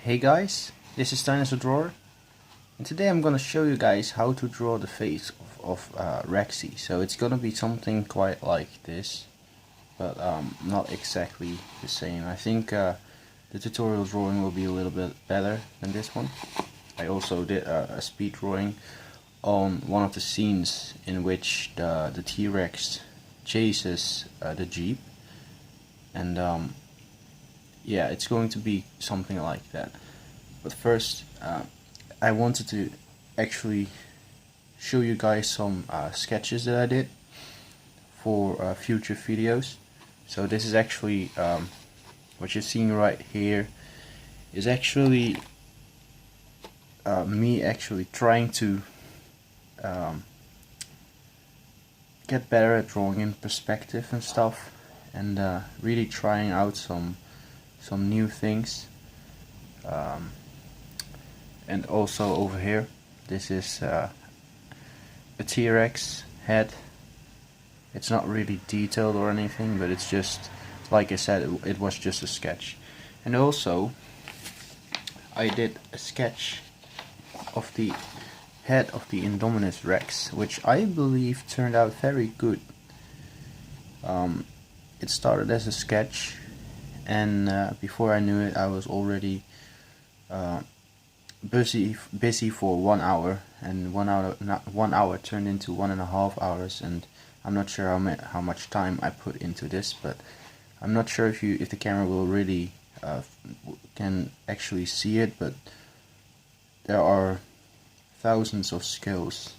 Hey guys, this is Dinosaur Drawer, and today I'm gonna show you guys how to draw the face of Rexy. So it's gonna be something quite like this, but not exactly the same. I think the tutorial drawing will be a little bit better than this one. I also did a speed drawing on one of the scenes in which the T-Rex chases the Jeep, and yeah, it's going to be something like that. But first, I wanted to actually show you guys some sketches that I did for future videos. So this is actually what you're seeing right here is actually me actually trying to get better at drawing in perspective and stuff, and really trying out some new things. And also over here, this is a T-Rex head. It's not really detailed or anything, but it's just, like I said, it was just a sketch. And also I did a sketch of the head of the Indominus Rex, which I believe turned out very good. It started as a sketch, and before I knew it, I was already busy for 1 hour, and 1 hour turned into 1.5 hours, and I'm not sure how much time I put into this, but I'm not sure if the camera will really can actually see it, but there are thousands of scales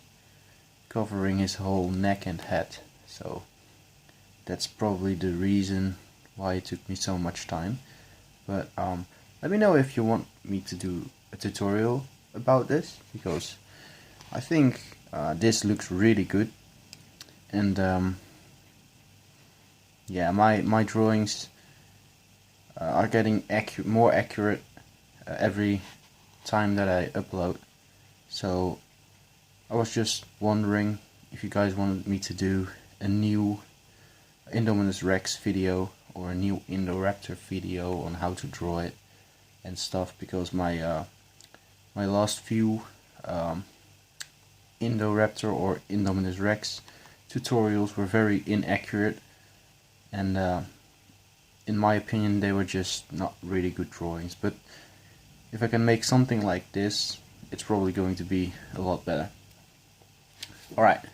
covering his whole neck and head, so that's probably the reason why it took me so much time. But let me know if you want me to do a tutorial about this, because I think this looks really good, and yeah, my drawings are getting more accurate every time that I upload. So I was just wondering if you guys wanted me to do a new Indominus Rex video or a new Indoraptor video on how to draw it and stuff, because my my last few Indoraptor or Indominus Rex tutorials were very inaccurate, and in my opinion they were just not really good drawings. But if I can make something like this, it's probably going to be a lot better. Alright,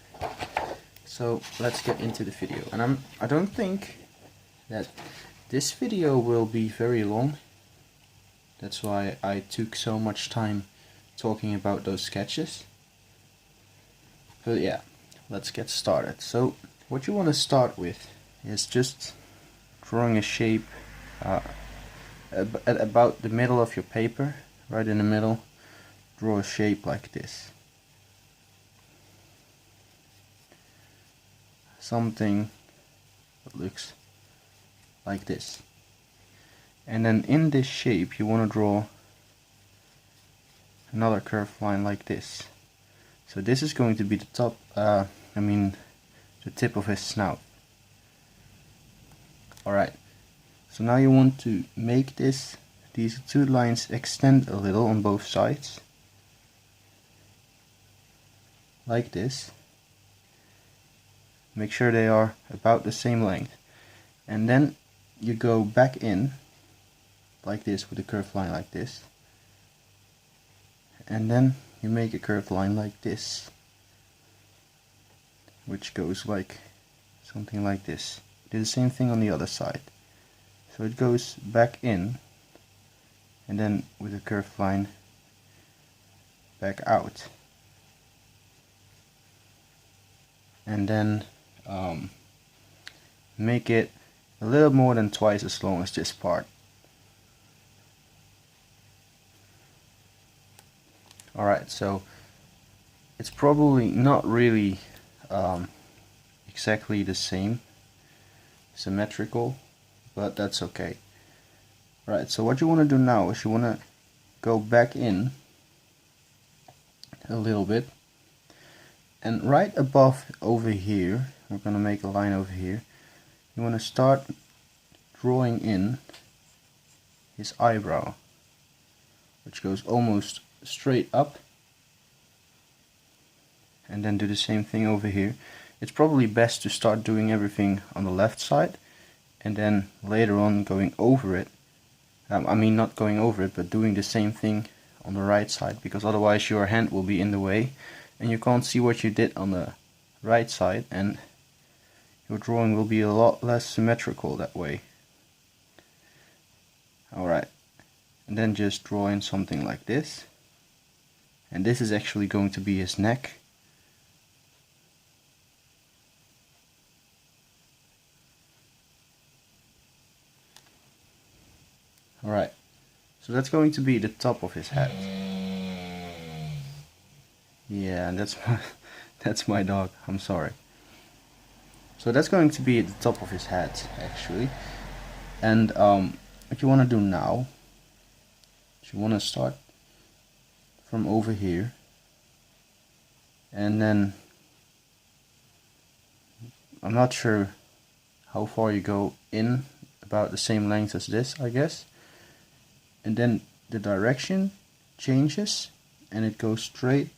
so let's get into the video. And I don't think that this video will be very long. That's why I took so much time talking about those sketches. But yeah, let's get started. So what you want to start with is just drawing a shape at about the middle of your paper. Right in the middle, draw a shape like this. Something that looks like this. And then in this shape you want to draw another curved line like this. So this is going to be the top, the tip of his snout. Alright, so now you want to make these two lines extend a little on both sides, like this. Make sure they are about the same length, and then you go back in like this with a curved line like this, and then you make a curved line like this, which goes like something like this. Do the same thing on the other side. So it goes back in, and then with a curved line back out, and then make it a little more than twice as long as this part. Alright, so it's probably not really exactly the same, symmetrical, but that's okay. Right, so what you want to do now is you want to go back in a little bit, and right above over here, we're going to make a line over here. You want to start drawing in his eyebrow. which goes almost straight up, and then do the same thing over here. It's probably best to start doing everything on the left side and then later on going over it. I mean, not going over it, but doing the same thing on the right side, because otherwise your hand will be in the way and you can't see what you did on the right side, and your drawing will be a lot less symmetrical that way. Alright, and then just draw in something like this, and this is actually going to be his neck. Alright, so that's going to be the top of his head. Yeah, and that's my dog, I'm sorry. So that's going to be the top of his head, actually. And what you want to do now is you want to start from over here, and then I'm not sure how far you go in, about the same length as this, I guess. And then the direction changes and it goes straight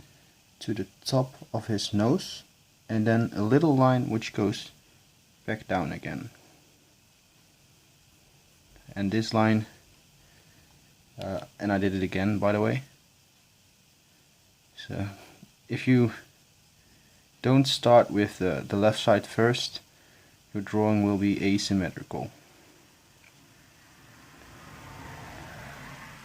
to the top of his nose, and then a little line which goes back down again. And this line, and I did it again, by the way. So if you don't start with the left side first, your drawing will be asymmetrical.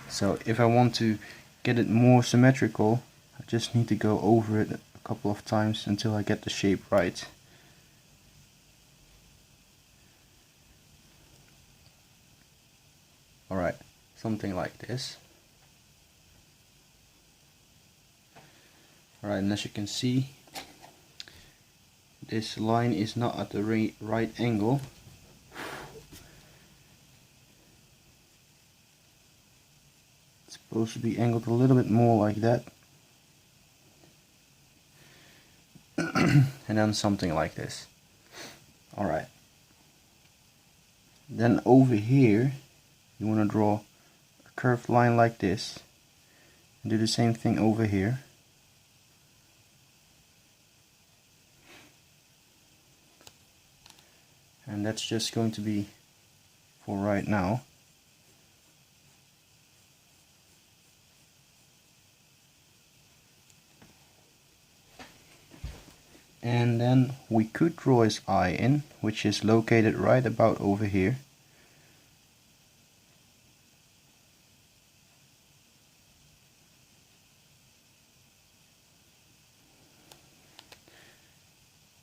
So if I want to get it more symmetrical, I just need to go over it a couple of times until I get the shape right. Alright, something like this. Alright, and as you can see, this line is not at the right angle. It's supposed to be angled a little bit more like that. And then something like this. Alright. Then over here, you want to draw a curved line like this. And do the same thing over here. And that's just going to be for right now. And then we could draw his eye in, which is located right about over here.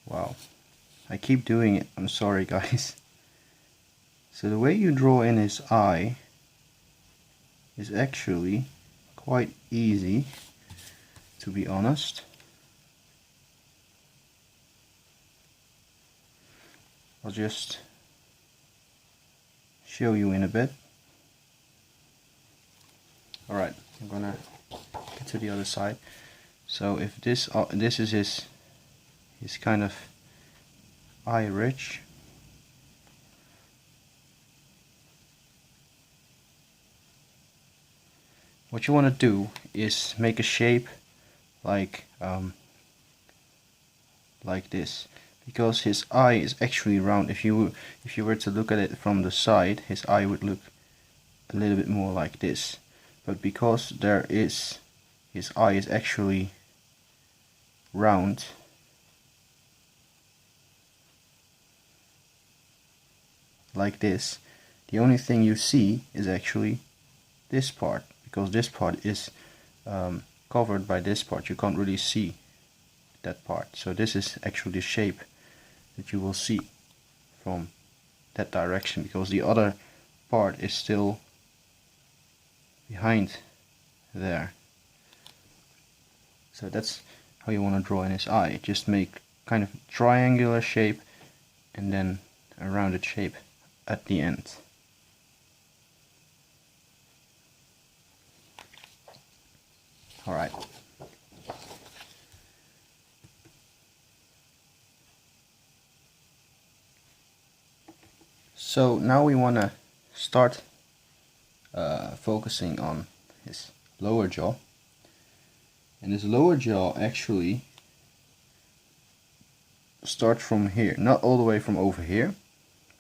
Wow, I keep doing it, I'm sorry guys. So the way you draw in his eye is actually quite easy, to be honest. I'll just show you in a bit. Alright, I'm gonna get to the other side. So if this is his kind of eye ridge, what you want to do is make a shape like this, because his eye is actually round. If you were to look at it from the side, his eye would look a little bit more like this, but because his eye is actually round, like this, the only thing you see is actually this part, because this part is covered by this part. You can't really see that part. So this is actually the shape that you will see from that direction, because the other part is still behind there. So that's how you want to draw in his eye. Just make kind of triangular shape and then a rounded shape at the end. Alright. So now we want to start focusing on his lower jaw. And this lower jaw actually starts from here, not all the way from over here,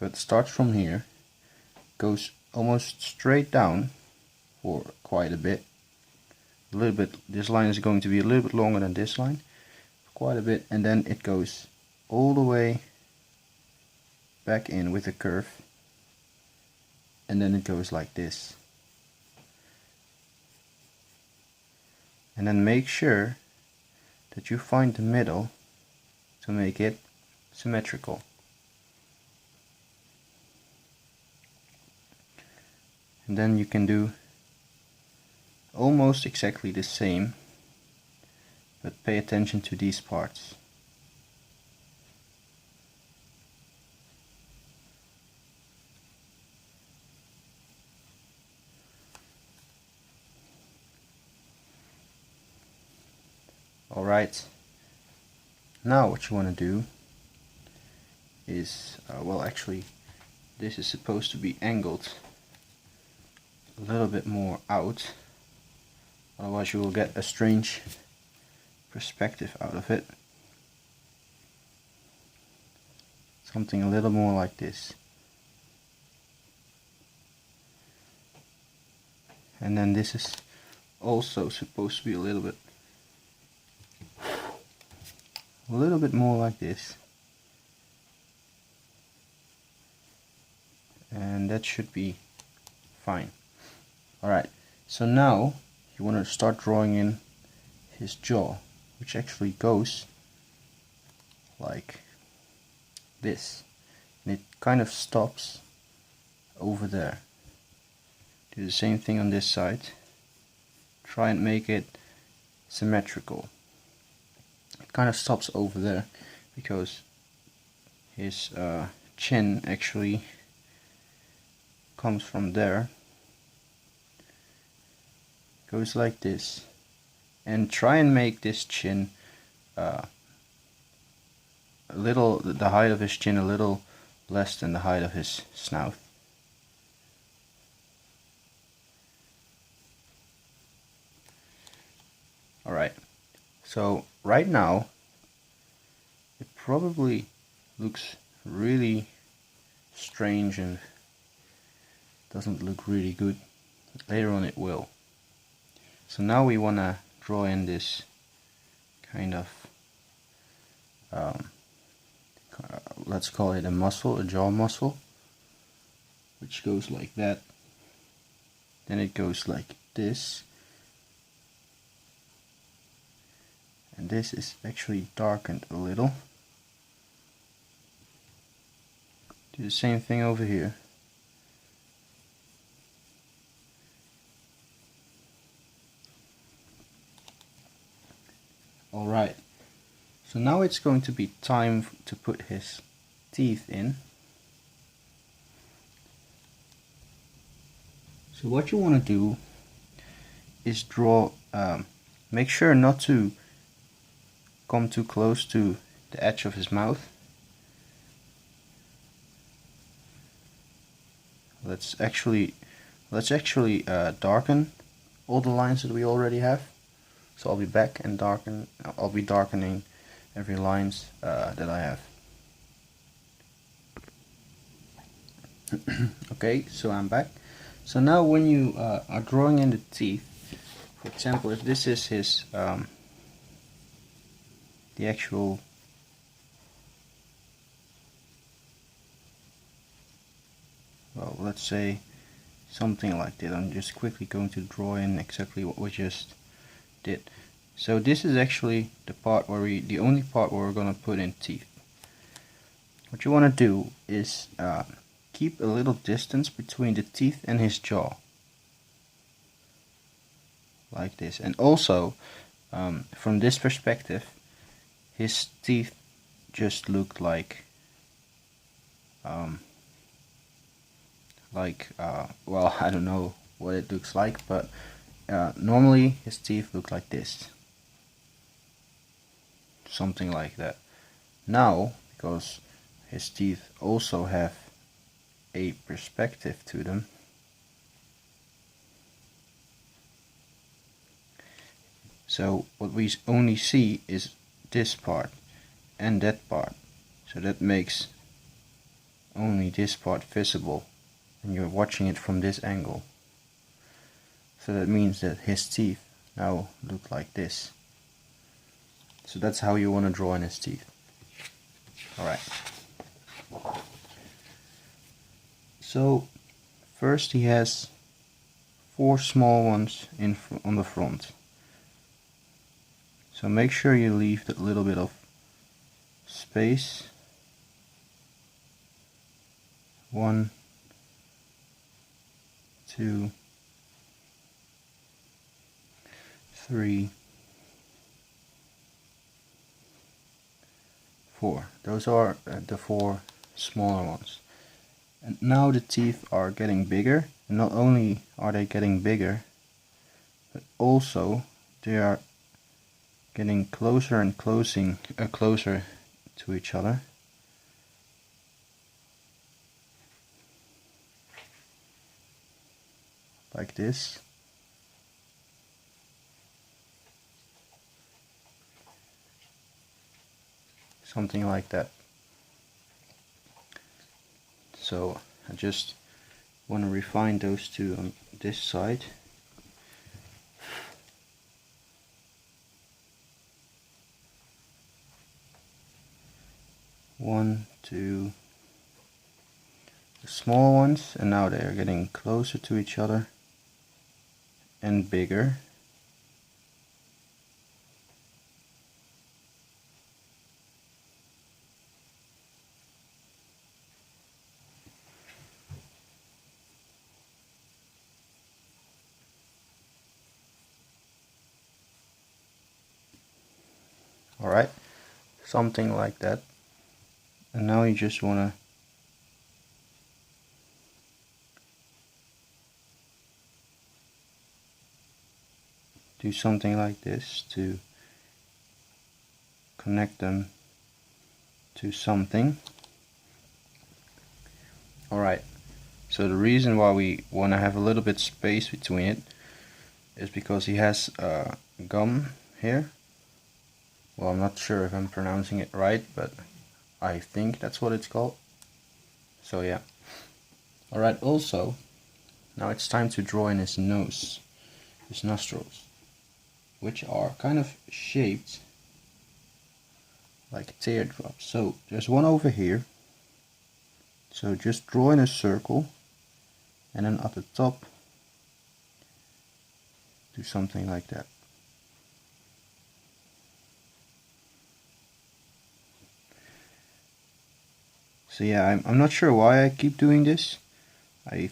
but starts from here, goes almost straight down for quite a bit. A little bit, this line is going to be a little bit longer than this line, quite a bit, and then it goes all the way back in with a curve, and then it goes like this. And then make sure that you find the middle to make it symmetrical. And then you can do almost exactly the same, but pay attention to these parts. Alright, now what you want to do is, well, actually this is supposed to be angled a little bit more out, otherwise you will get a strange perspective out of it. Something a little more like this. And then this is also supposed to be a little bit more like this. And that should be fine. Alright, so now you want to start drawing in his jaw, which actually goes like this. And it kind of stops over there. Do the same thing on this side. Try and make it symmetrical. It kind of stops over there because his chin actually comes from there, goes like this, and try and make this chin a little, the height of his chin a little less than the height of his snout. Alright, so right now it probably looks really strange and doesn't look really good, but later on it will. So now we want to draw in this kind of, let's call it a muscle, a jaw muscle, which goes like that. Then it goes like this. And this is actually darkened a little. Do the same thing over here. Alright, so now it's going to be time to put his teeth in. So what you want to do is draw, make sure not to come too close to the edge of his mouth. Let's actually darken all the lines that we already have. So I'll be back and I'll be darkening every lines that I have. Okay, so I'm back. So now when you are drawing in the teeth, for example, if this is his the actual well, let's say something like that. I'm just quickly going to draw in exactly what we just did. So this is actually the part where the only part where we're going to put in teeth. What you want to do is keep a little distance between the teeth and his jaw, like this. And also from this perspective, his teeth just look like well, I don't know what it looks like, but normally his teeth look like this, something like that. Now, because his teeth also have a perspective to them, So what we only see is this part and that part. So that makes only this part visible, and you're watching it from this angle. So that means that his teeth now look like this. So that's how you want to draw in his teeth. Alright. So first he has 4 small ones on the front. So make sure you leave that little bit of space. 1, 2, 3, 4. Those are the 4 smaller ones. And now the teeth are getting bigger. And not only are they getting bigger, but also they are getting closer and closer to each other. Like this. Something like that. So I just want to refine those two on this side. One, two, the small ones, and now they are getting closer to each other and bigger. Alright, something like that. And now you just want to do something like this to connect them to something. Alright, so the reason why we want to have a little bit space between it is because he has gum here. Well, I'm not sure if I'm pronouncing it right, but I think that's what it's called. So yeah. Alright, also, now it's time to draw in his nose, his nostrils, which are kind of shaped like teardrops. So there's one over here. So just draw in a circle, and then at the top do something like that. So yeah, I'm not sure why I keep doing this. I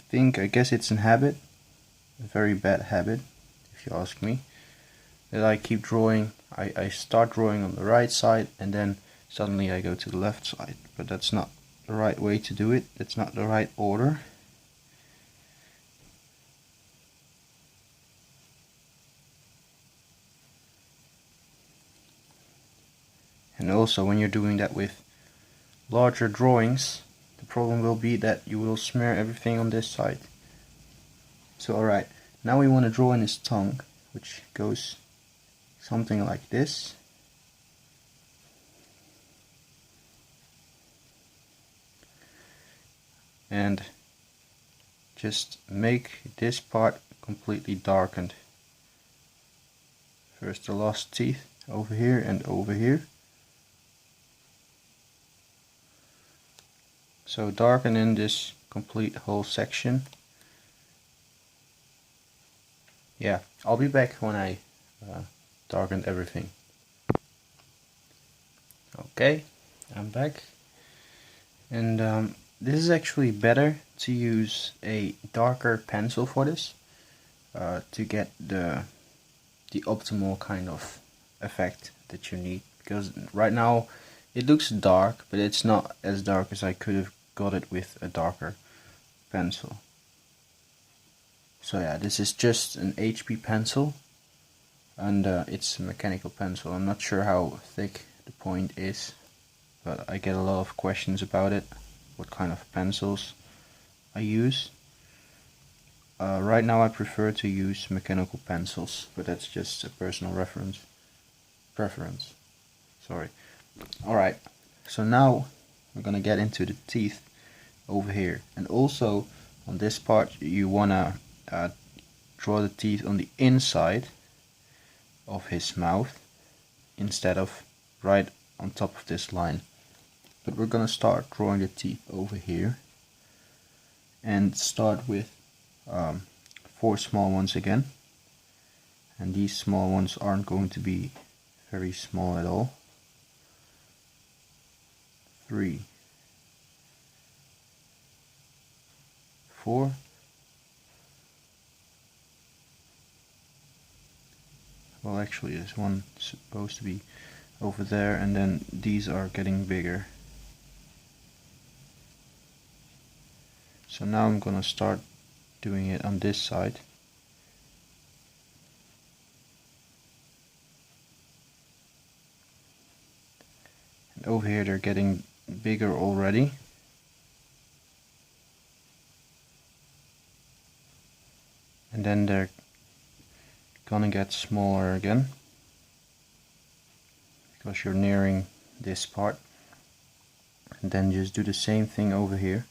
guess it's a habit, a very bad habit, if you ask me. That I keep drawing, I start drawing on the right side, and then suddenly I go to the left side. But that's not the right way to do it, that's not the right order. And also when you're doing that with larger drawings, the problem will be that you will smear everything on this side. So alright, now we want to draw in his tongue, which goes something like this. And just make this part completely darkened. First the lost teeth over here and over here. So darken in this complete whole section. Yeah, I'll be back when I darkened everything. Okay, I'm back. And this is actually better to use a darker pencil for this to get the optimal kind of effect that you need, because right now it looks dark, but it's not as dark as I could have got it with a darker pencil. So yeah, this is just an HB pencil, and it's a mechanical pencil. I'm not sure how thick the point is, but I get a lot of questions about it, what kind of pencils I use. Right now I prefer to use mechanical pencils, but that's just a personal preference. Sorry. Alright, so now we're gonna get into the teeth over here, and also on this part you wanna draw the teeth on the inside of his mouth instead of right on top of this line. But we're gonna start drawing the teeth over here and start with 4 small ones again, and these small ones aren't going to be very small at all. 3, 4, well actually there's one supposed to be over there, and then these are getting bigger. So now I'm gonna start doing it on this side. And over here they're getting bigger already. And then they're gonna get smaller again, because you're nearing this part. And then just do the same thing over here,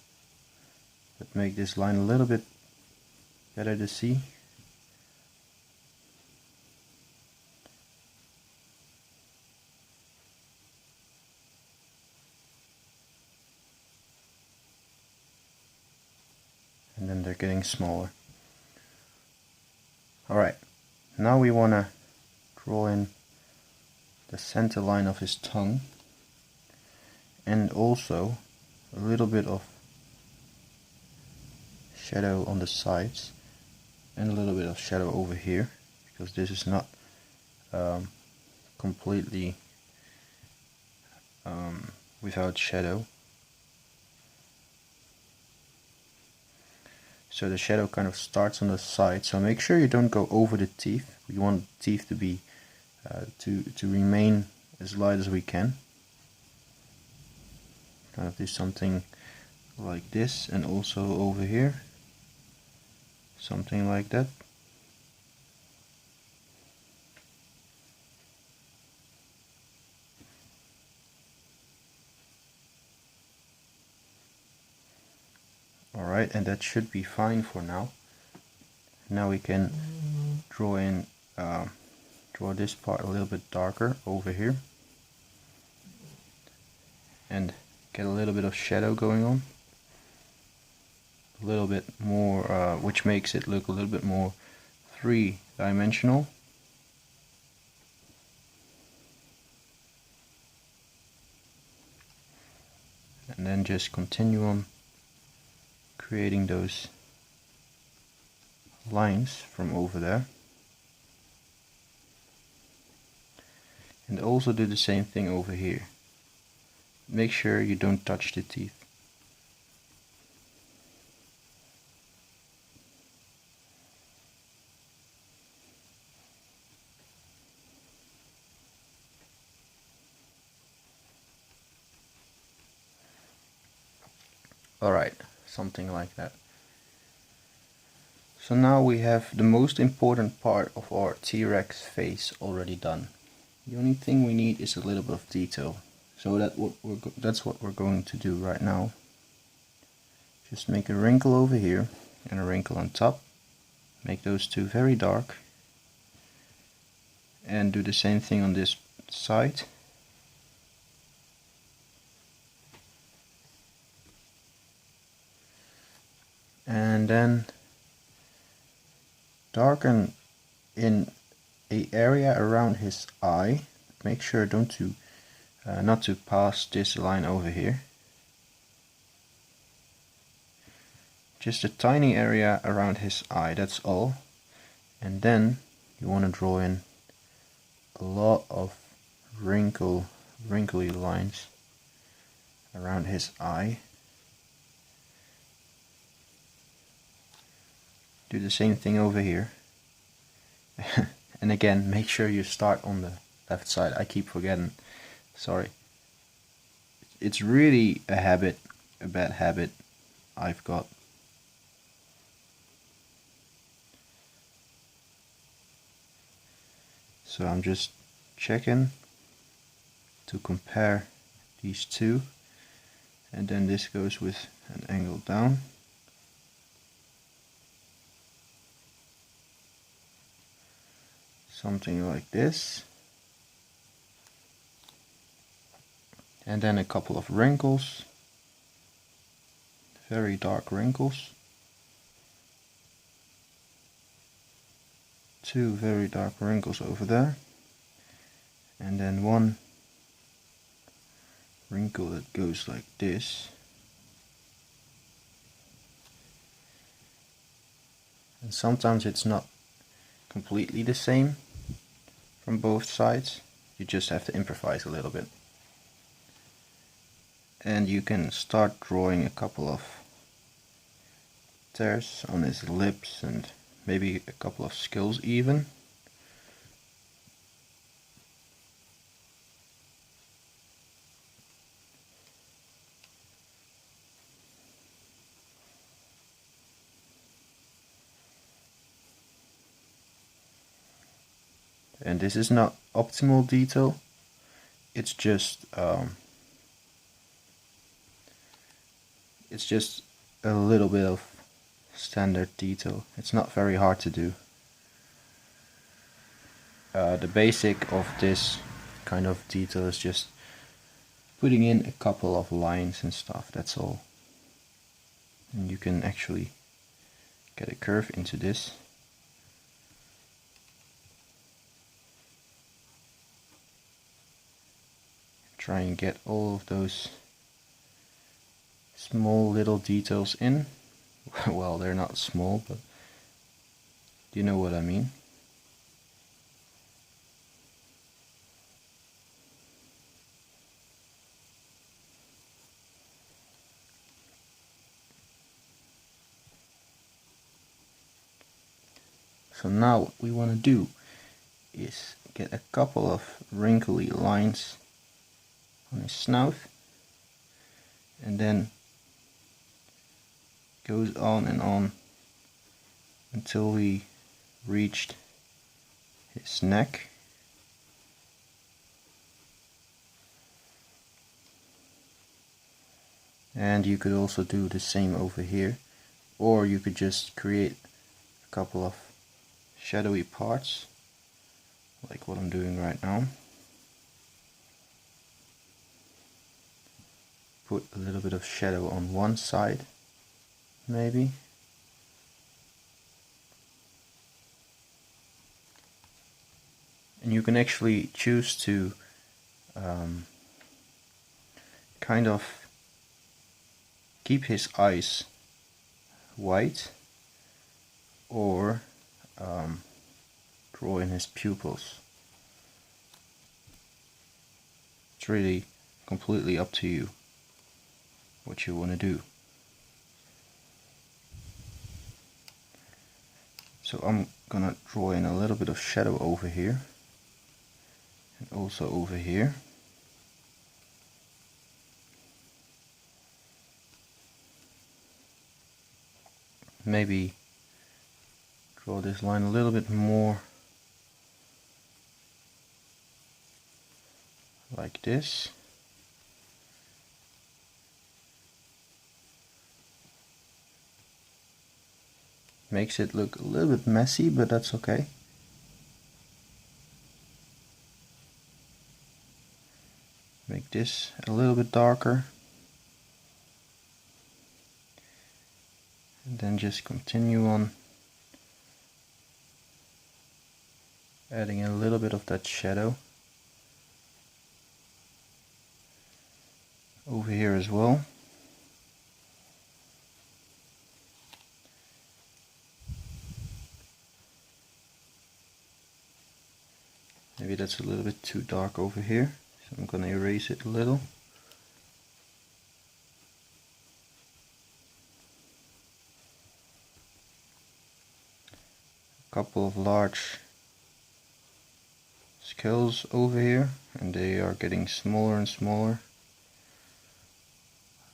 but make this line a little bit better to see. And then they're getting smaller. Alright, now we want to draw in the center line of his tongue, and also a little bit of shadow on the sides, and a little bit of shadow over here, because this is not completely without shadow. So the shadow kind of starts on the side, so make sure you don't go over the teeth. We want the teeth to be to remain as light as we can. Kind of do something like this, and also over here something like that. Alright, and that should be fine for now. Now we can draw in draw this part a little bit darker over here, and get a little bit of shadow going on, a little bit more, which makes it look a little bit more three-dimensional. And then just continue on creating those lines from over there. And also do the same thing over here. Make sure you don't touch the teeth. Alright, something like that. So now we have the most important part of our T-Rex face already done. The only thing we need is a little bit of detail. So that's what we're going to do right now. Just make a wrinkle over here and a wrinkle on top. Make those two very dark. And do the same thing on this side. And then darken in a area around his eye. Make sure not to pass this line over here. Just a tiny area around his eye, that's all. And then you want to draw in a lot of wrinkly lines around his eye. Do the same thing over here. And again, make sure you start on the left side. I keep forgetting. Sorry. It's really a bad habit I've got. So I'm just checking to compare these two, and then this goes with an angle down. Something like this. And then a couple of wrinkles, very dark wrinkles. Two very dark wrinkles over there. And then one wrinkle that goes like this. And sometimes it's not completely the same from both sides. You just have to improvise a little bit. And you can start drawing a couple of tears on his lips and maybe a couple of skills even. And this is not optimal detail, it's just a little bit of standard detail. It's not very hard to do. The basic of this kind of detail is just putting in a couple of lines and stuff, that's all. And you can actually get a curve into this. Try and get all of those small little details in. Well, they're not small, but you know what I mean. So now what we want to do is get a couple of wrinkly lines on his snout, and then goes on and on until we reached his neck. And you could also do the same over here, or you could just create a couple of shadowy parts like what I'm doing right now. Put a little bit of shadow on one side maybe. And you can actually choose to kind of keep his eyes white or draw in his pupils. It's really completely up to you what you want to do. So I'm gonna draw in a little bit of shadow over here and also over here. Maybe draw this line a little bit more like this. Makes it look a little bit messy, but that's okay. Make this a little bit darker. And then just continue on adding a little bit of that shadow over here as well. Maybe that's a little bit too dark over here, so I'm gonna erase it a little. A couple of large scales over here, and they are getting smaller and smaller.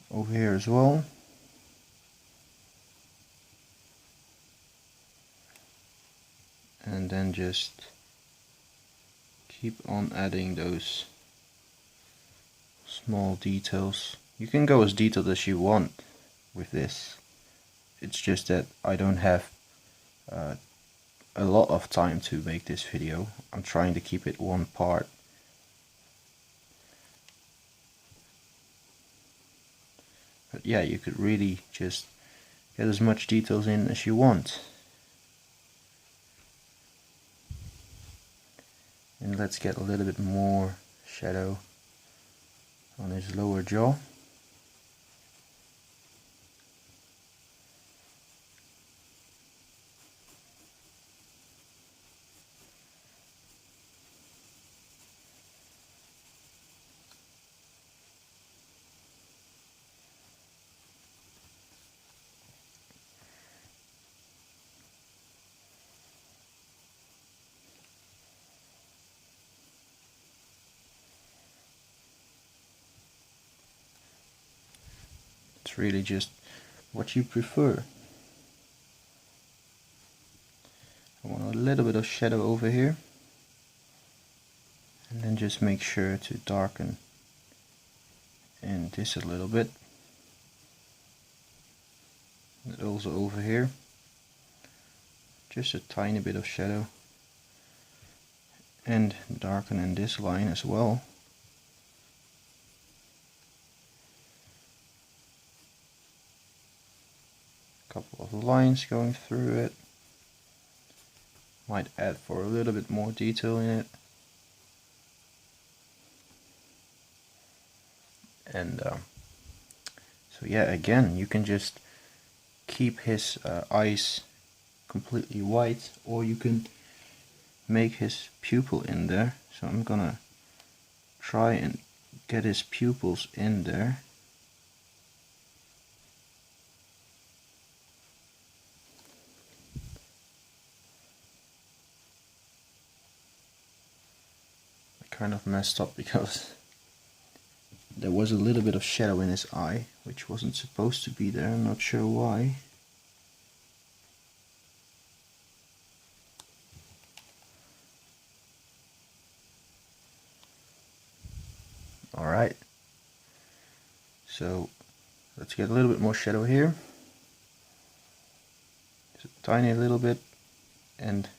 Over here as well. And then just keep on adding those small details. You can go as detailed as you want with this. It's just that I don't have a lot of time to make this video. I'm trying to keep it one part. But yeah, you could really just get as much details in as you want. And let's get a little bit more shadow on his lower jaw. It's really just what you prefer. I want a little bit of shadow over here, and then just make sure to darken in this a little bit, and also over here just a tiny bit of shadow, and darken in this line as well. Couple of lines going through it. Might add for a little bit more detail in it. And so yeah, again, you can just keep his eyes completely white, or you can make his pupil in there. So I'm gonna try and get his pupils in there. Kind of messed up because there was a little bit of shadow in his eye, which wasn't supposed to be there. I'm not sure why. Alright, so let's get a little bit more shadow here. Just a tiny little bit, and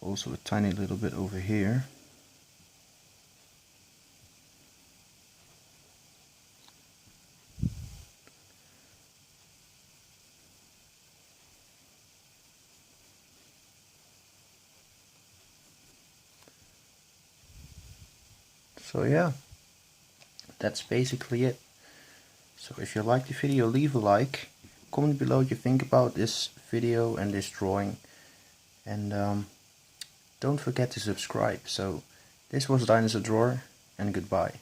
also a tiny little bit over here. So yeah, that's basically it. So if you liked the video, leave a like, comment below what you think about this video and this drawing, and don't forget to subscribe. So this was Dinosaur Drawer, and goodbye.